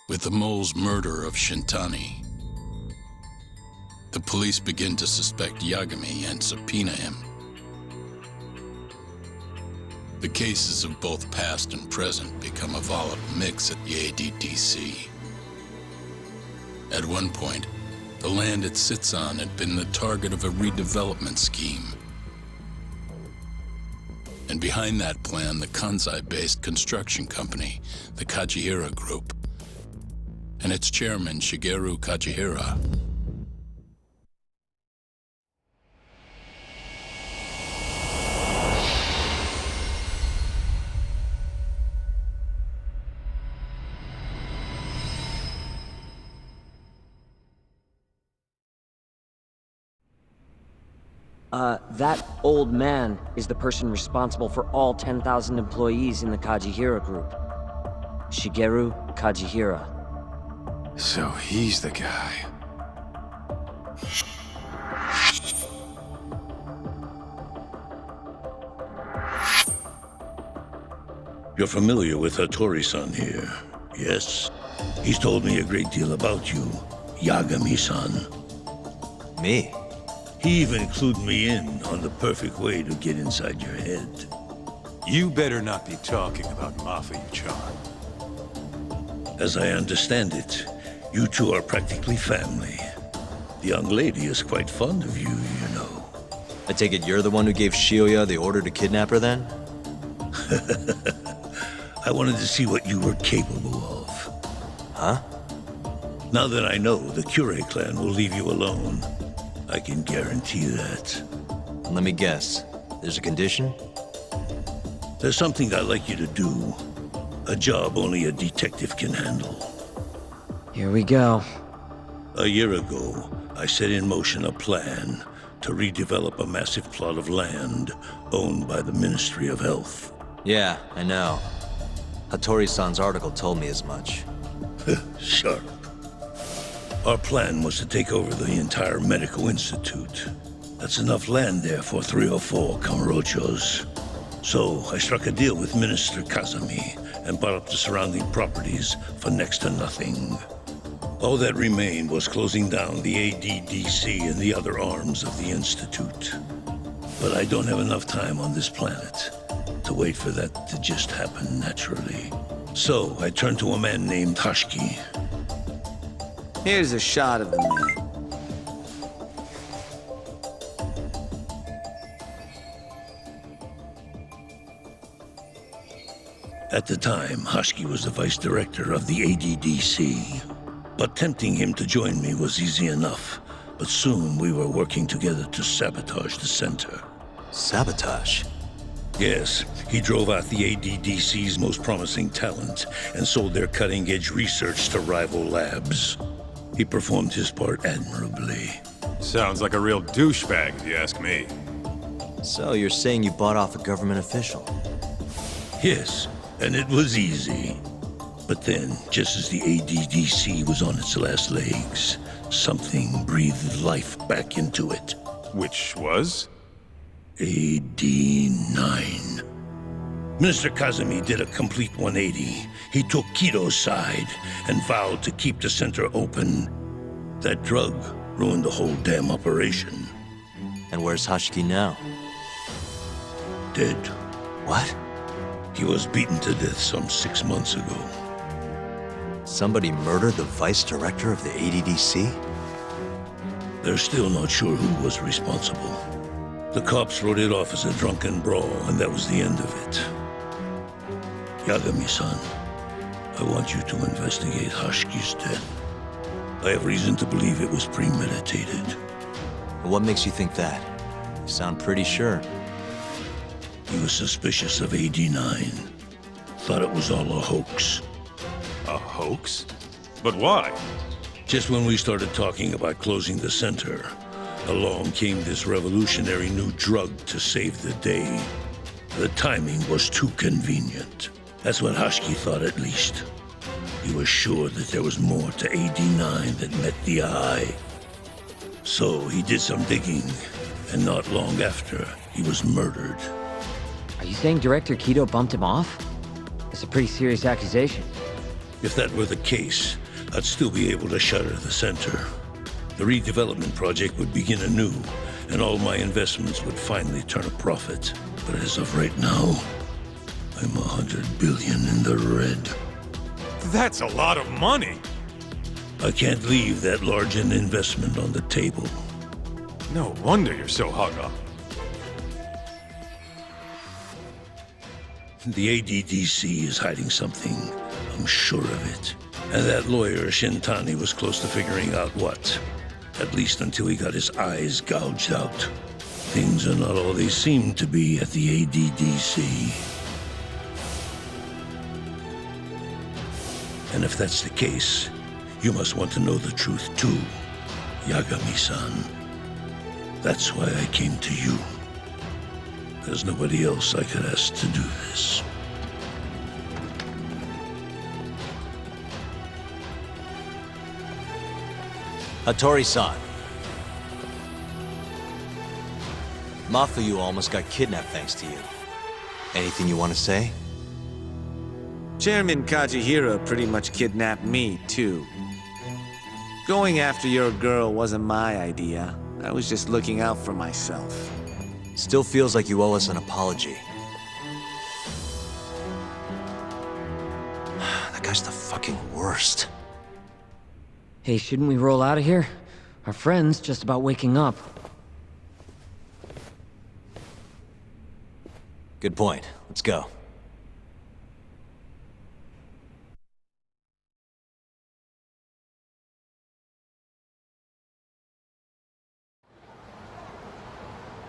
With the mole's murder of Shintani, the police begin to suspect Yagami and subpoena him. The cases of both past and present become a volatile mix at the ADDC. At one point, the land it sits on had been the target of a redevelopment scheme. And behind that plan, the Kansai-based construction company, the Kajihira Group, and its chairman, Shigeru Kajihira. That old man is the person responsible for all 10,000 employees in the Kajihira Group. Shigeru Kajihira. So he's the guy. You're familiar with Hattori-san here, yes? He's told me a great deal about you, Yagami-san. Me? He even clued me in on the perfect way to get inside your head. You better not be talking about Mafia-chan. As I understand it, you two are practically family. The young lady is quite fond of you, you know. I take it you're the one who gave Shioya the order to kidnap her then? I wanted to see what you were capable of. Huh? Now that I know the Kure clan will leave you alone, I can guarantee that. Let me guess. There's a condition? There's something I'd like you to do. A job only a detective can handle. Here we go. A year ago, I set in motion a plan to redevelop a massive plot of land owned by the Ministry of Health. Yeah, I know. Hattori-san's article told me as much. Sharp. Our plan was to take over the entire medical institute. That's enough land there for 3 or 4 Kamurochos. So I struck a deal with Minister Kazami and bought up the surrounding properties for next to nothing. All that remained was closing down the ADDC and the other arms of the institute. But I don't have enough time on this planet to wait for that to just happen naturally. So I turned to a man named Hashiki. Here's a shot of the man. At the time, Hashiki was the vice director of the ADDC. But tempting him to join me was easy enough. But soon we were working together to sabotage the center. Sabotage? Yes, he drove out the ADDC's most promising talent and sold their cutting-edge research to rival labs. He performed his part admirably. Sounds like a real douchebag, if you ask me. So you're saying you bought off a government official? Yes, and it was easy. But then, just as the ADDC was on its last legs, something breathed life back into it. Which was? AD9. Minister Kazami did a complete 180. He took Kido's side and vowed to keep the center open. That drug ruined the whole damn operation. And where's Hashiki now? Dead. What? He was beaten to death some 6 months ago. Somebody murdered the vice director of the ADDC? They're still not sure who was responsible. The cops wrote it off as a drunken brawl, and that was the end of it. Yagami-san, I want you to investigate Hashiki's death. I have reason to believe it was premeditated. And what makes you think that? You sound pretty sure. He was suspicious of AD9. Thought it was all a hoax. A hoax? But why? Just when we started talking about closing the center, along came this revolutionary new drug to save the day. The timing was too convenient. That's what Hashiki thought, at least. He was sure that there was more to AD9 that met the eye. So he did some digging, and not long after, he was murdered. Are you saying Director Kido bumped him off? That's a pretty serious accusation. If that were the case, I'd still be able to shutter the center. The redevelopment project would begin anew, and all my investments would finally turn a profit. But as of right now, I'm 100 billion in the red. That's a lot of money. I can't leave that large an investment on the table. No wonder you're so hung up. The ADDC is hiding something. I'm sure of it. And that lawyer, Shintani, was close to figuring out what. At least until he got his eyes gouged out. Things are not all they seem to be at the ADDC. And if that's the case, you must want to know the truth too, Yagami-san. That's why I came to you. There's nobody else I could ask to do this. Hattori-san. Mafuyu almost got kidnapped thanks to you. Anything you want to say? Chairman Kajihira pretty much kidnapped me, too. Going after your girl wasn't my idea. I was just looking out for myself. Still feels like you owe us an apology. That guy's the fucking worst. Hey, shouldn't we roll out of here? Our friend's just about waking up. Good point. Let's go.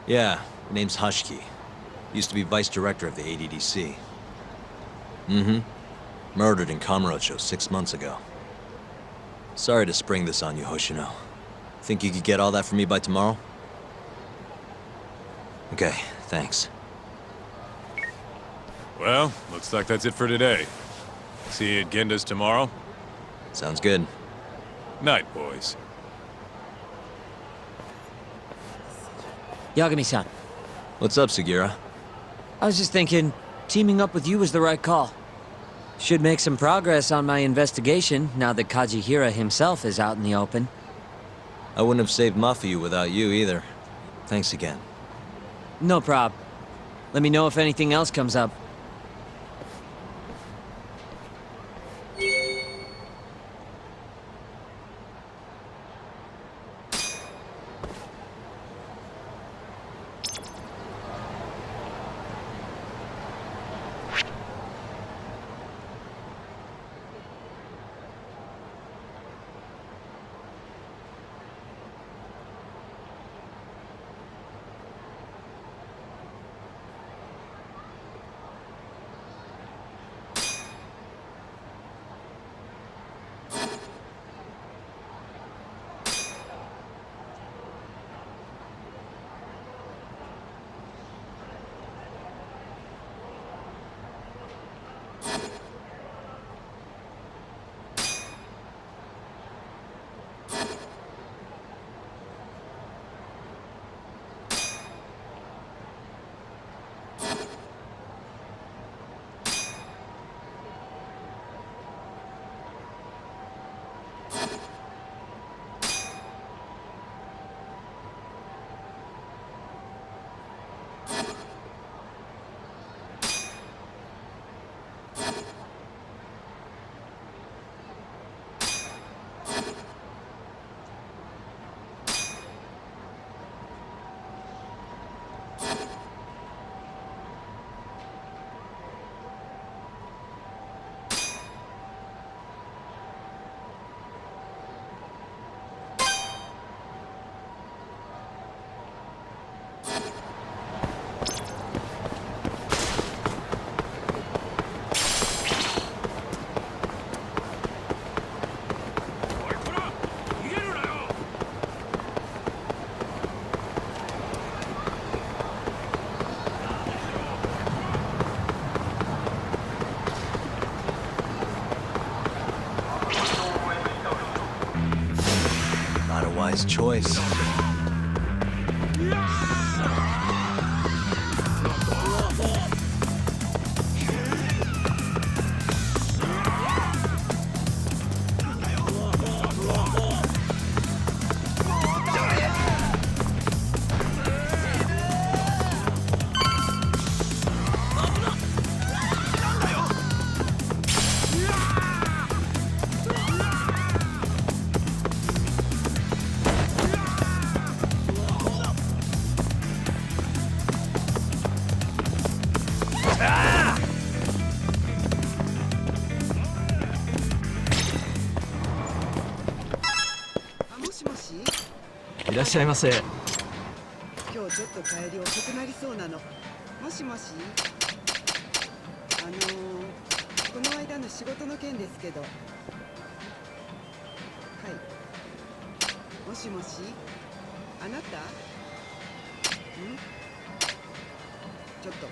Yeah, her name's Hushki. Used to be vice director of the ADDC. Mm-hmm. Murdered in Kamurocho 6 months ago. Sorry to spring this on you, Hoshino. Think you could get all that for me by tomorrow? Okay, thanks. Well, looks like that's it for today. See you at Genda's tomorrow. Sounds good. Night, boys. Yagami-san, What's up, Sugira? I was just thinking, teaming up with you was the right call. Should make some progress on my investigation now that Kajihira himself is out in the open. I wouldn't have saved Mafuyu without you either. Thanks again. No prob. Let me know if anything else comes up. Wise choice. らっしゃいませ。今日ちょっと帰り遅くなりそうなの。もしもし、この間の仕事の件ですけど。はい。もしもし、あなた？ちょっと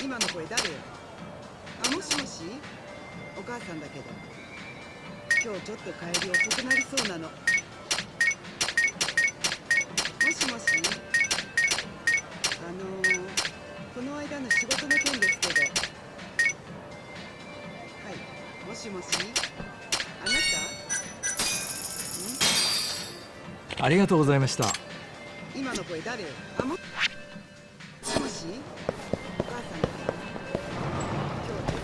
今の声誰よ？あ、もしもし、お母さんだけど、今日ちょっと帰り遅くなりそうなの。もしもし、この間の仕事の件ですけど。はい。もしもし、あなた？ありがとうございました。今の声誰よ？あ、もしもし、お母さんだけど、今日。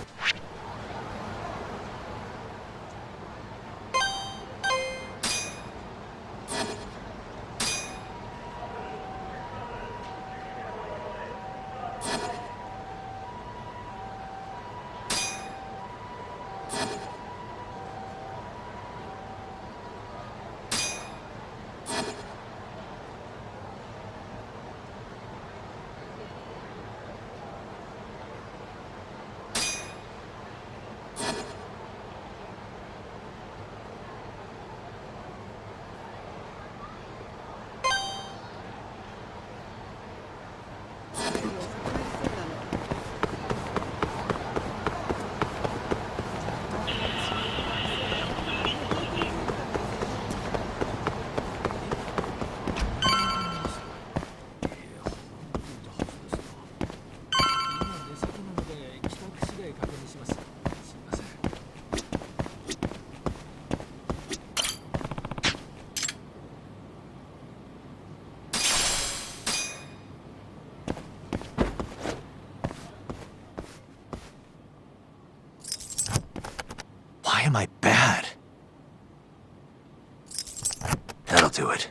Why am I bad? That'll do it.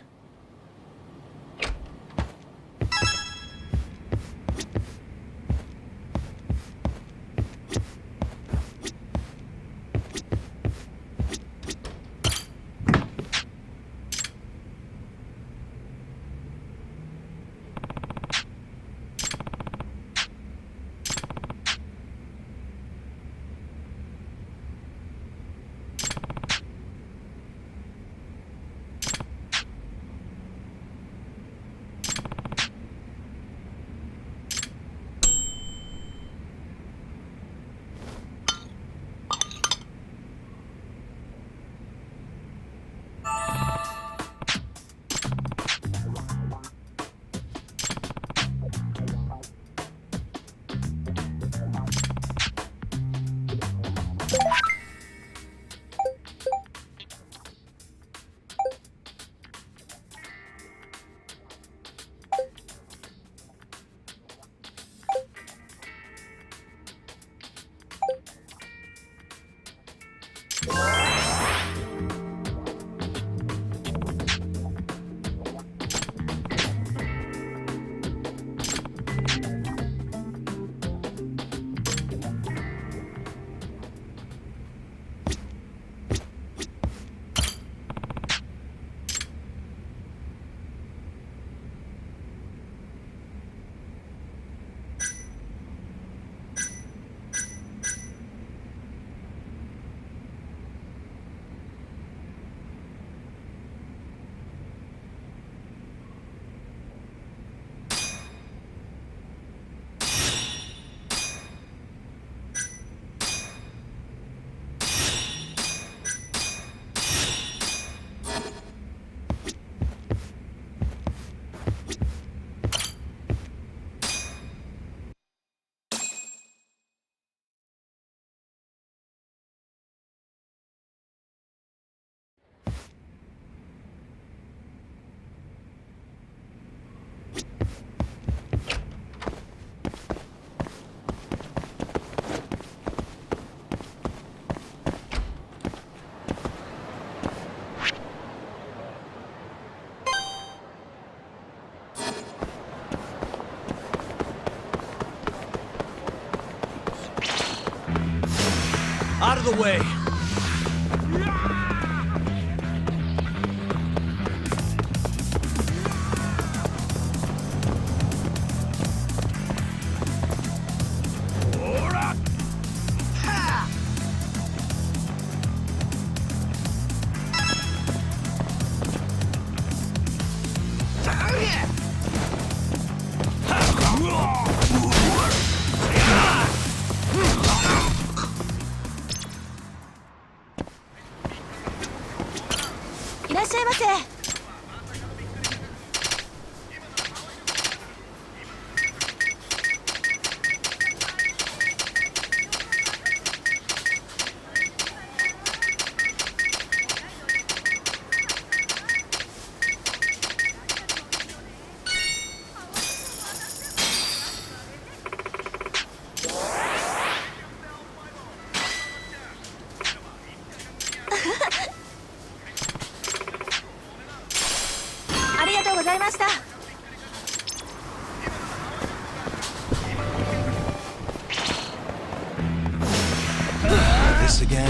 Out of the way! っしゃいませ。ありがとうございました。This again?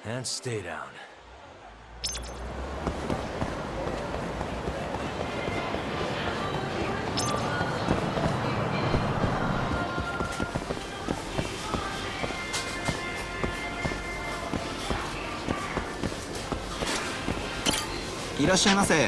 And stay down.いらっしゃいませ。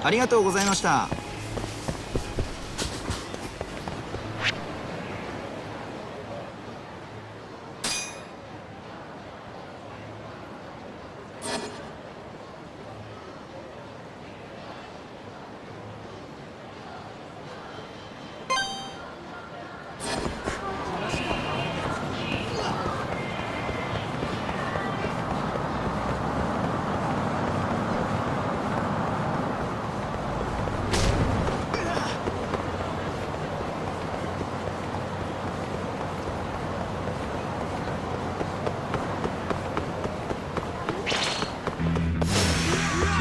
ありがとうございました。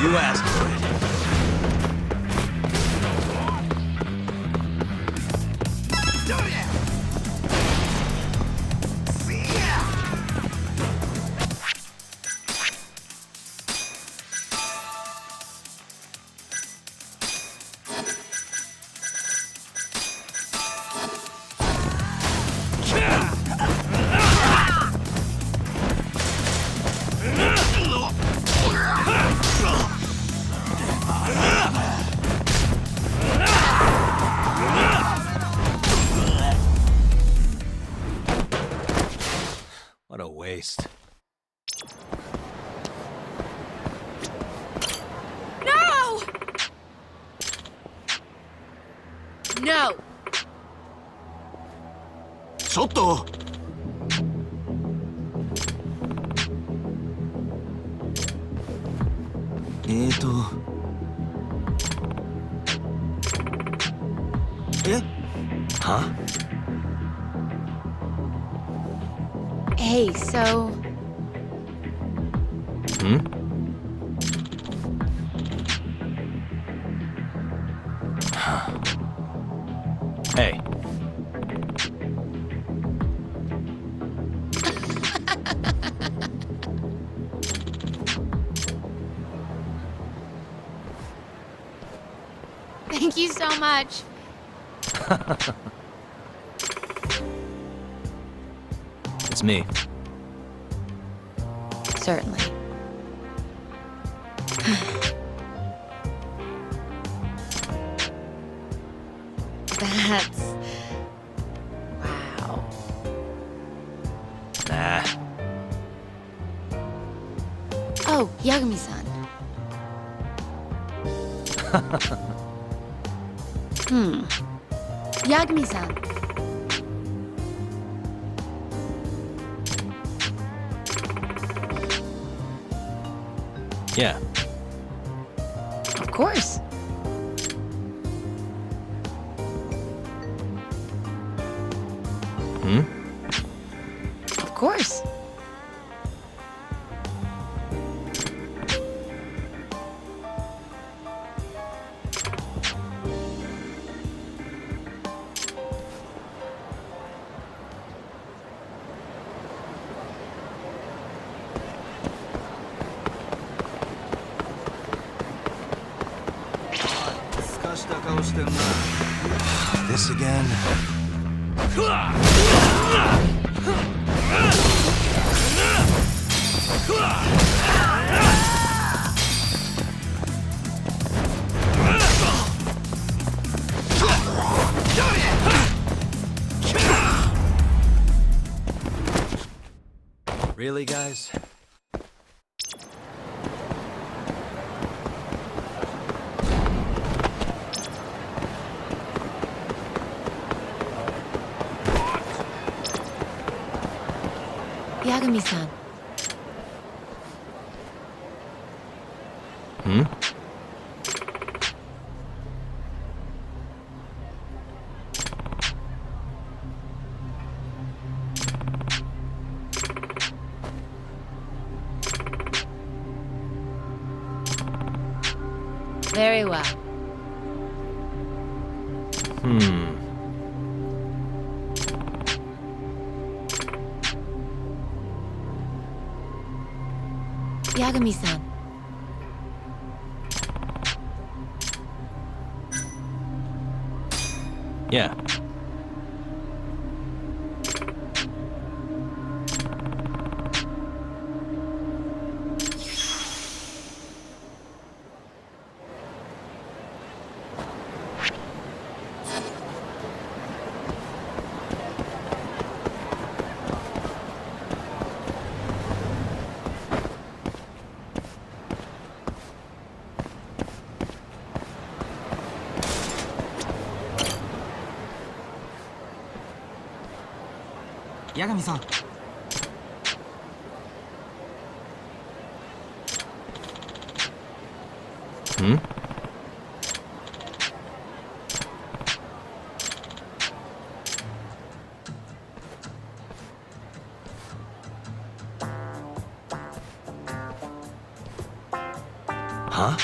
You asked for it. What a waste. No! No! ちょっと。え？ Huh? Hey, so... Hmm? Huh. Thank you so much. It's me. Certainly. That's... wow. Nah. Oh, Yagami-san. Yagami-san. Yeah. Of course. Hmm? Of course. This again? Really, guys? Yagami-san. Hmm? Very well. Yagami-san. Yeah. Yagami-san. Hmm? Huh?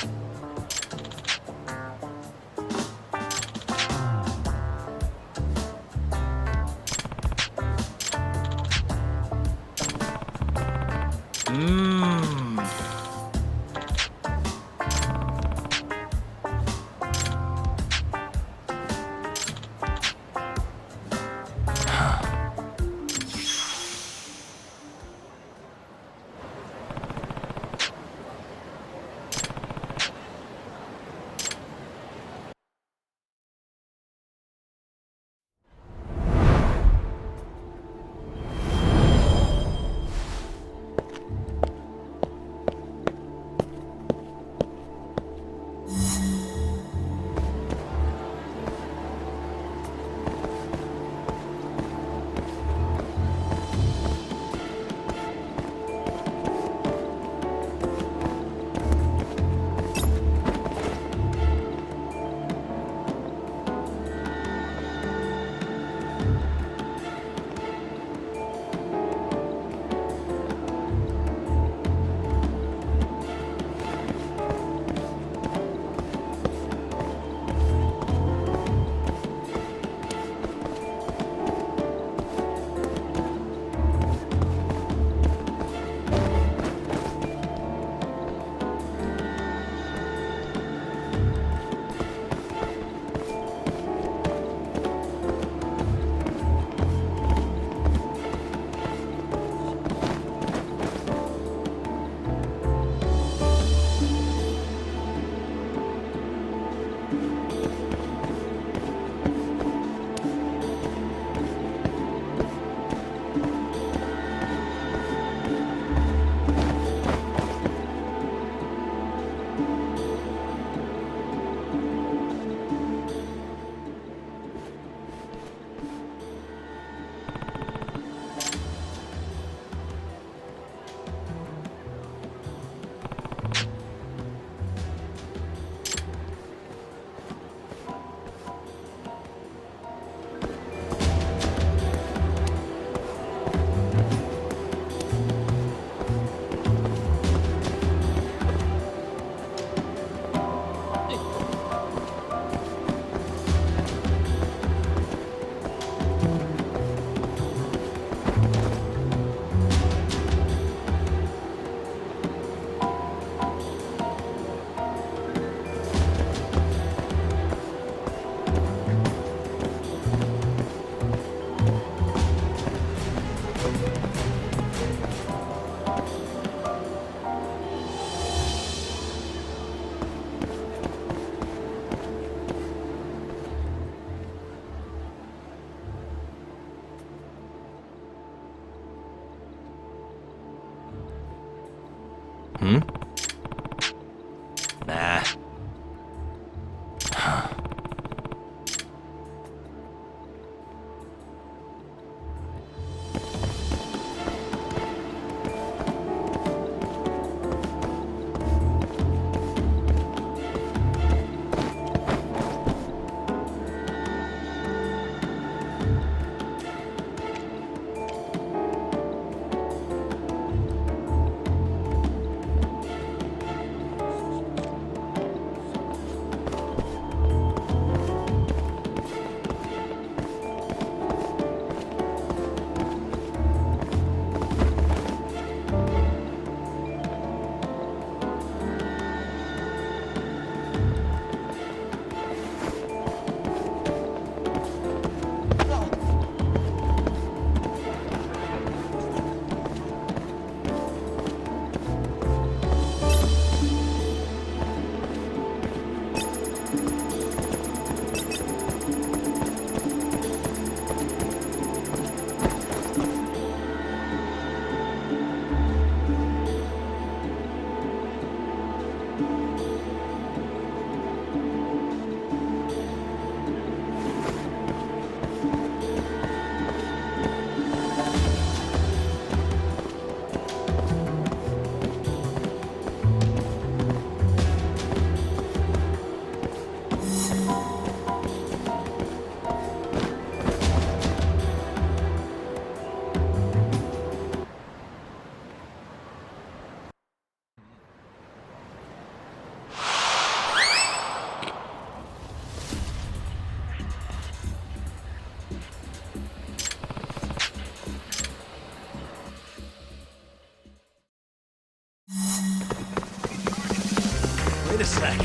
Wait a sec.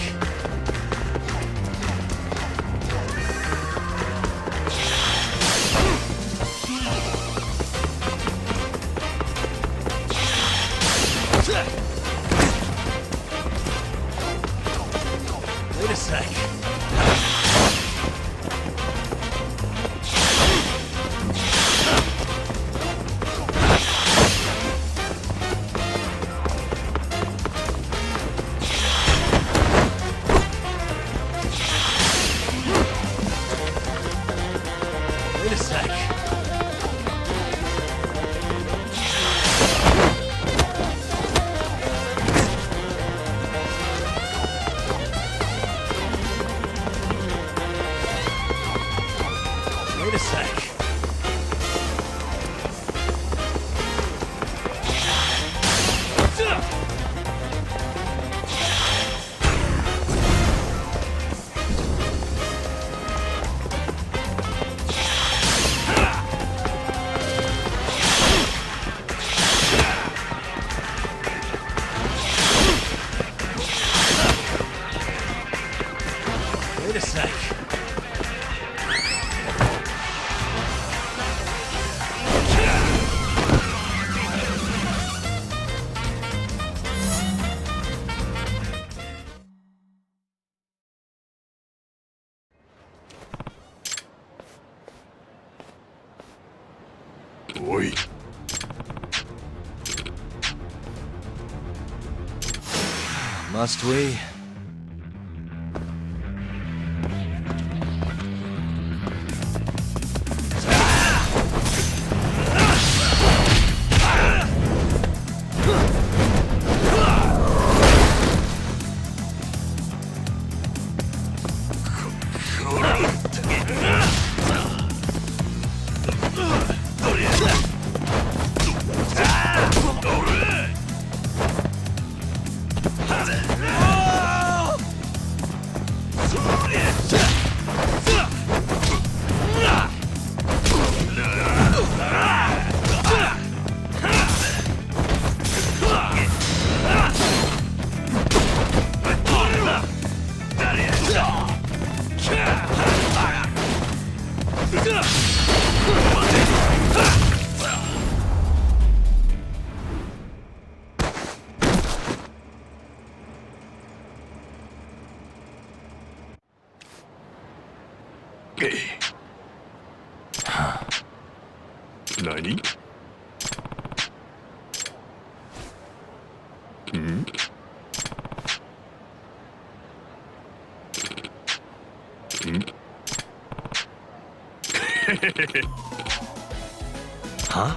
Wait a sec. Wait a sec. Wait a sec. Wait a sec. Oi. Must we? Nani? Hmm? Hmm? Huh?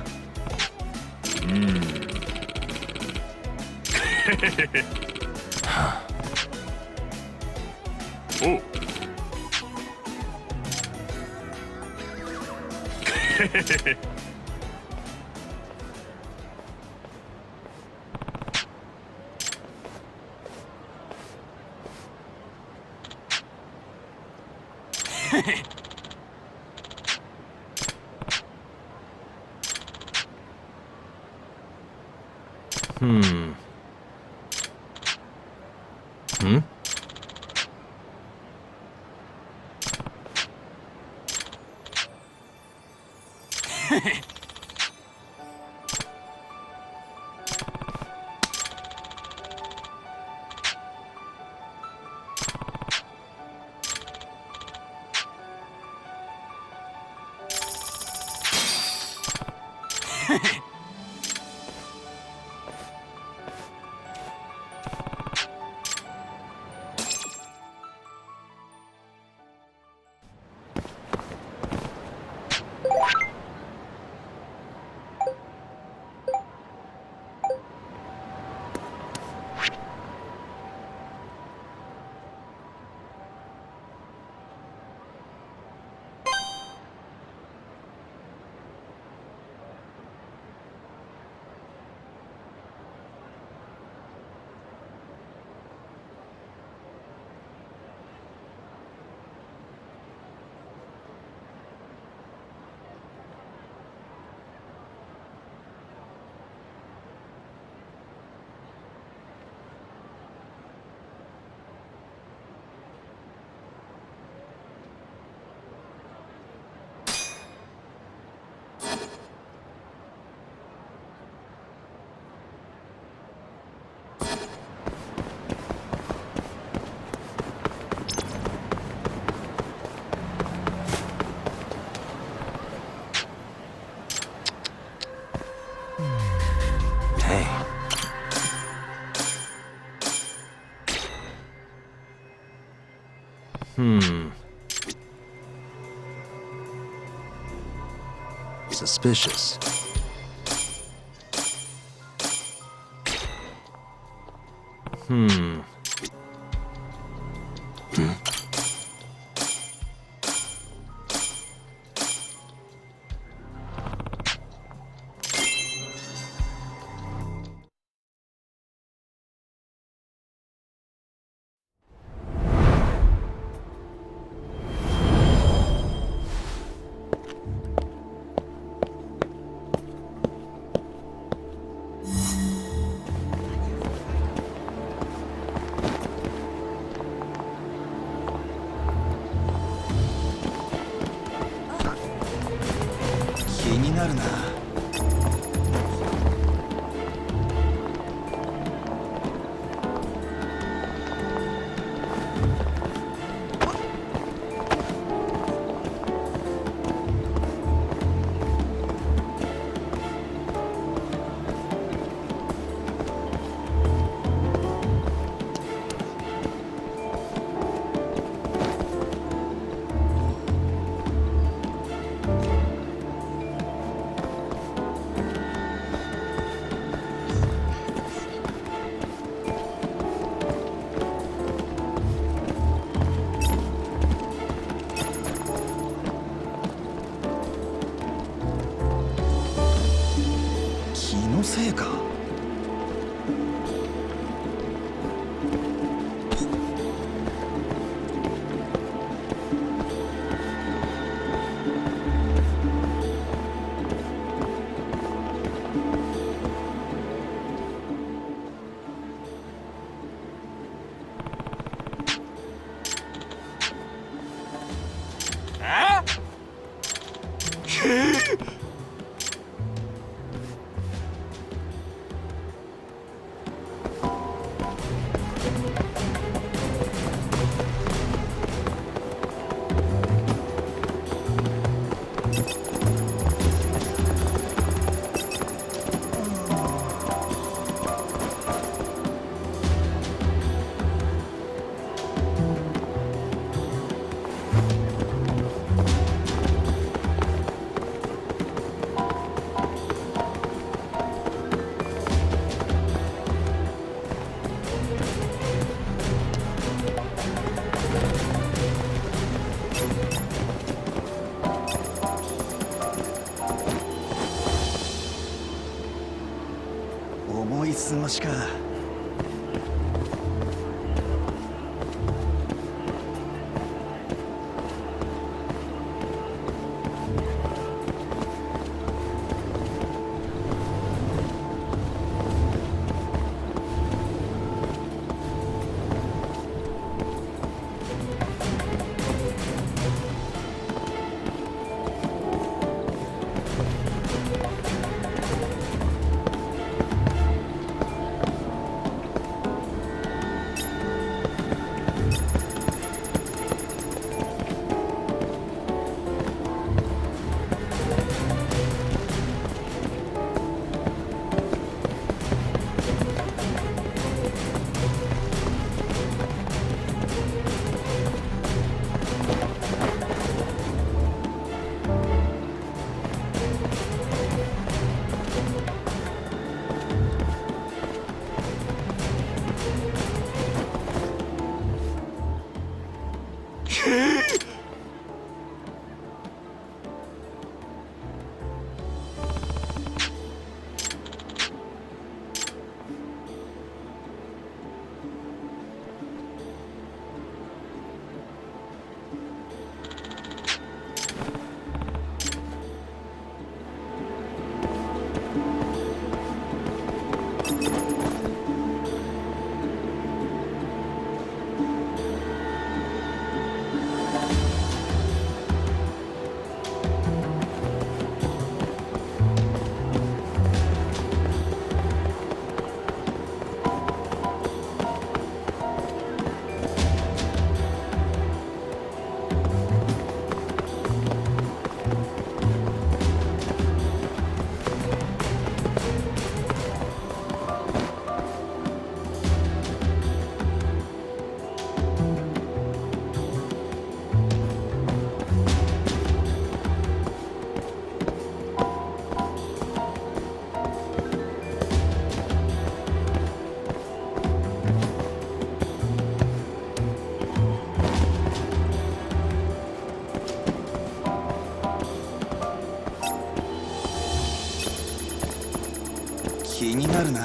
Oh. Hmm. Hmm? Suspicious. なるな。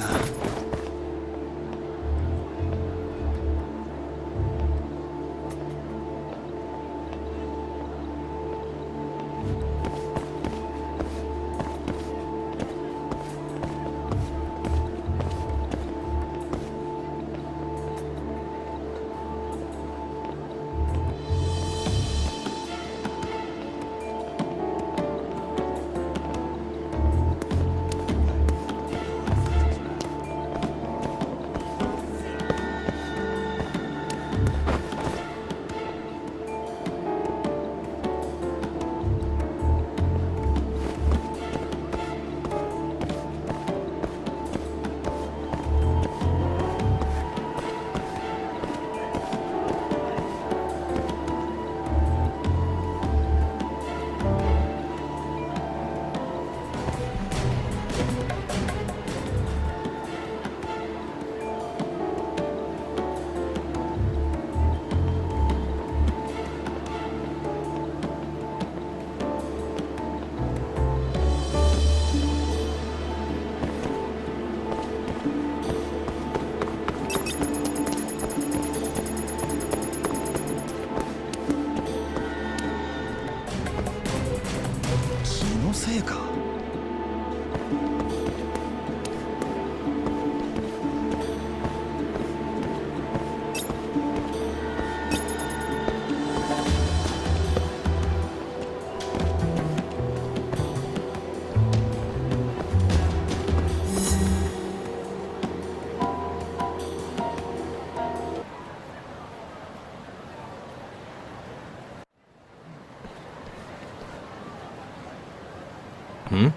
気のせいか。Hmm?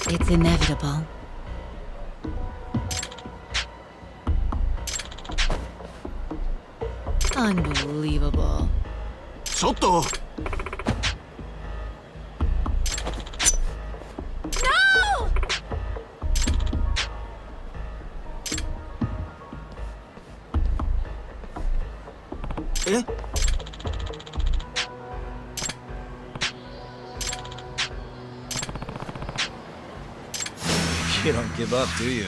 It's inevitable. Unbelievable. ちょっと。え？ You don't give up, do you?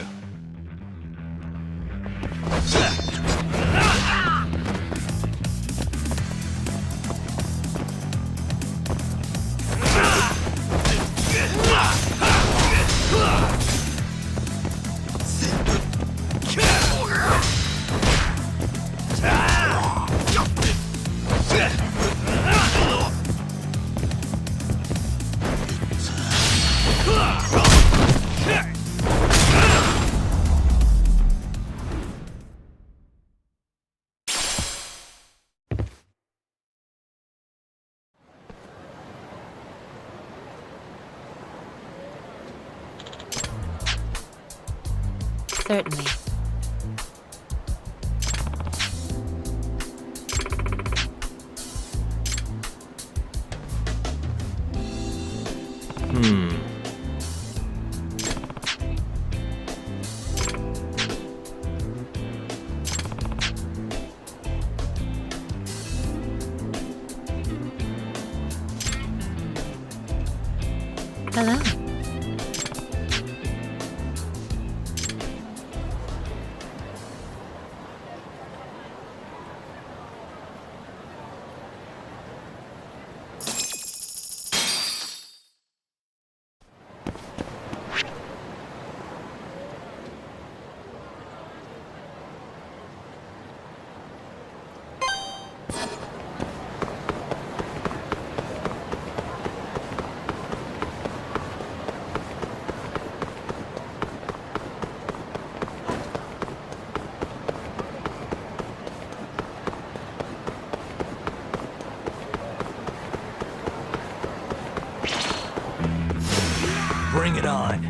Certainly. Hello. Bring it on.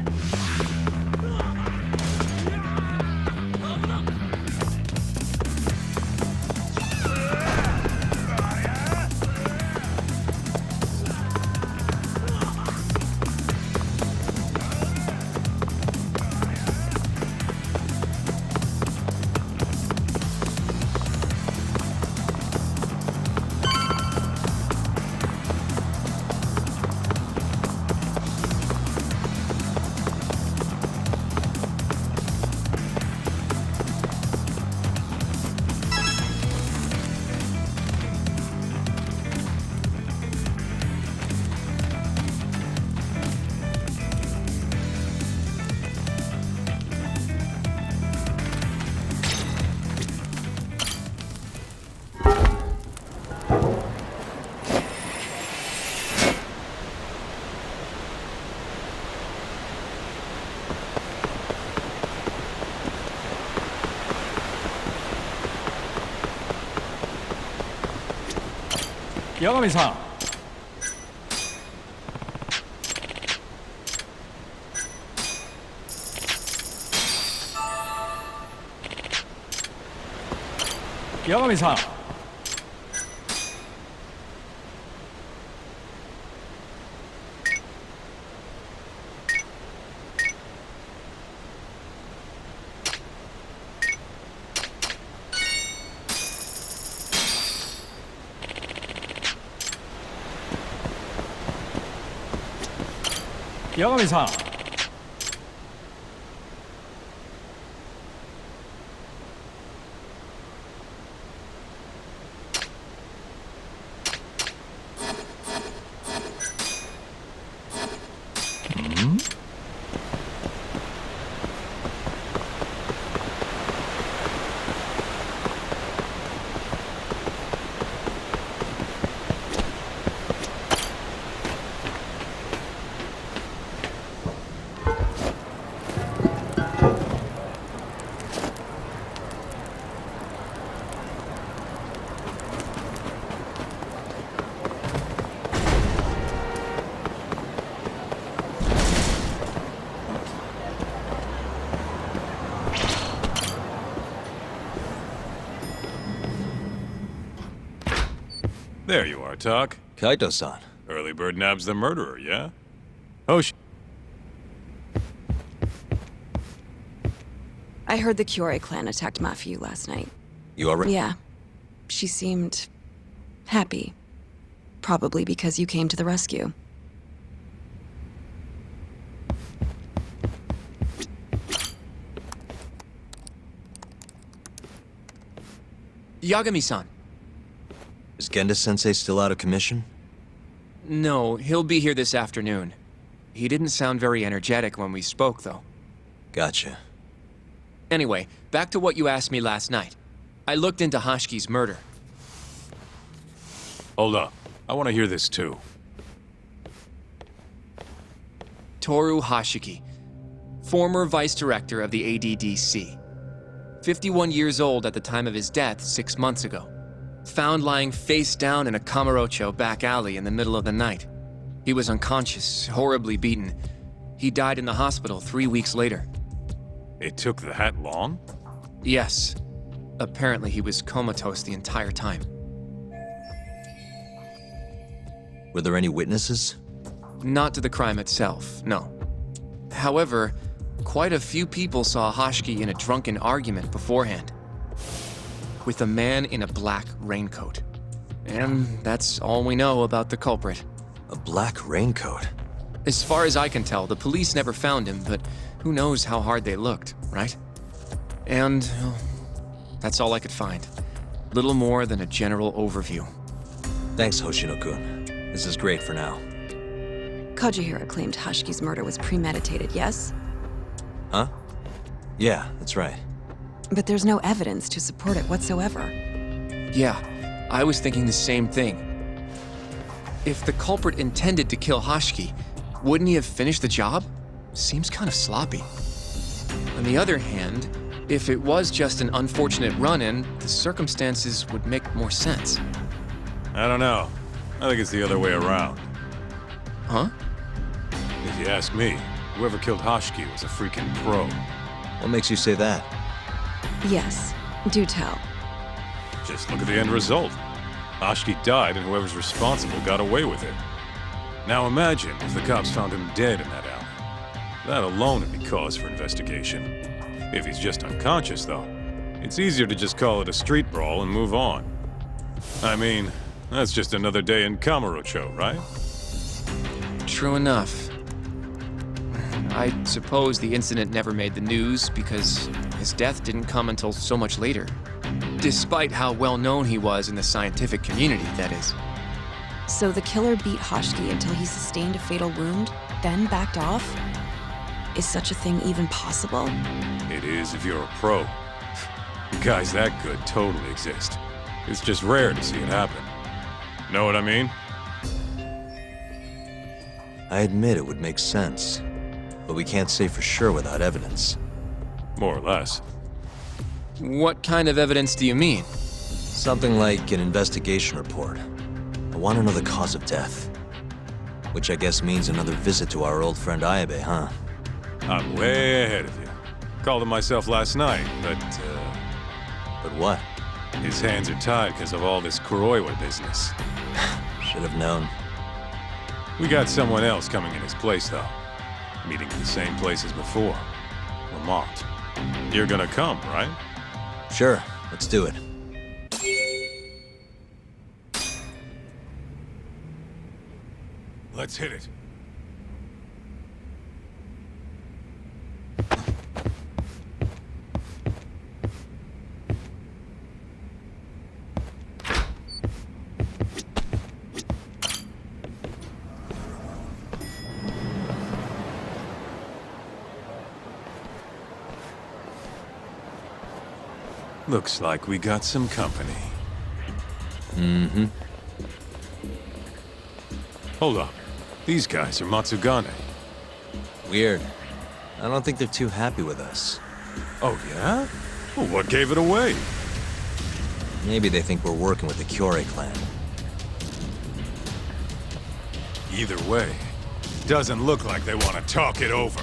八神さん。八神さん。八神さん。There you are, Tak. Kaito-san. Early bird nabs the murderer, yeah? Oh, I heard the Kyorei clan attacked Mafiu last night. You already? Yeah. She seemed happy. Probably because you came to the rescue. Yagami-san. Is Genda-sensei still out of commission? No, he'll be here this afternoon. He didn't sound very energetic when we spoke, though. Gotcha. Anyway, back to what you asked me last night. I looked into Hashki's murder. hold up. I want to hear this too. Toru Hashiki, former vice director of the ADDC. 51 years old at the time of his death 6 months ago. Found lying face down in a Kamurocho back alley in the middle of the night. He was unconscious, horribly beaten. He died in the hospital 3 weeks later. It took that long? Yes. Apparently he was comatose the entire time. Were there any witnesses? Not to the crime itself, no. However, quite a few people saw Hashiki in a drunken argument beforehand. With a man in a black raincoat. And that's all we know about the culprit. A black raincoat? As far as I can tell, the police never found him, but who knows how hard they looked, right? And well, that's all I could find. Little more than a general overview. Thanks, Hoshino-kun. This is great for now. Kajihira claimed Hashiki's murder was premeditated, yes? Huh? Yeah, that's right. But there's no evidence to support it whatsoever. Yeah, I was thinking the same thing. If the culprit intended to kill Hashiki, wouldn't he have finished the job? Seems kind of sloppy. On the other hand, if it was just an unfortunate run-in, the circumstances would make more sense. I don't know. I think it's the other way around. Huh? If you ask me, whoever killed Hashiki was a freaking pro. What makes you say that? Yes, do tell. Just look at the end result. Hashiki died and whoever's responsible got away with it. Now imagine if the cops found him dead in that alley. That alone would be cause for investigation. If he's just unconscious, though, it's easier to just call it a street brawl and move on. I mean, that's just another day in Kamurocho, right? True enough. I suppose the incident never made the news because his death didn't come until so much later. Despite how well known he was in the scientific community, that is. So the killer beat Hashiki until he sustained a fatal wound, then backed off? Is such a thing even possible? It is if you're a pro. Guys that good totally exist. It's just rare to see it happen. Know what I mean? I admit it would make sense, but we can't say for sure without evidence. More or less. What kind of evidence do you mean? Something like an investigation report. I want to know the cause of death. Which I guess means another visit to our old friend Ayabe, huh? I'm way ahead of you. Called him myself last night, but what? His hands are tied because of all this Kuroiwa business. Should have known. We got someone else coming in his place, though. Meeting in the same place as before. Lamont. You're gonna come, right? Sure, let's do it. Let's hit it. Looks like we got some company. Mm-hmm. Hold up. These guys are Matsugane. Weird. I don't think they're too happy with us. Oh, yeah? Well, what gave it away? Maybe they think we're working with the Kyorei clan. Either way, doesn't look like they want to talk it over.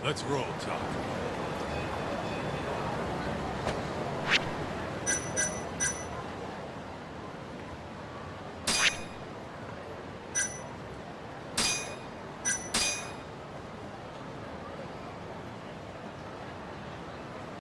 Let's roll, Talk.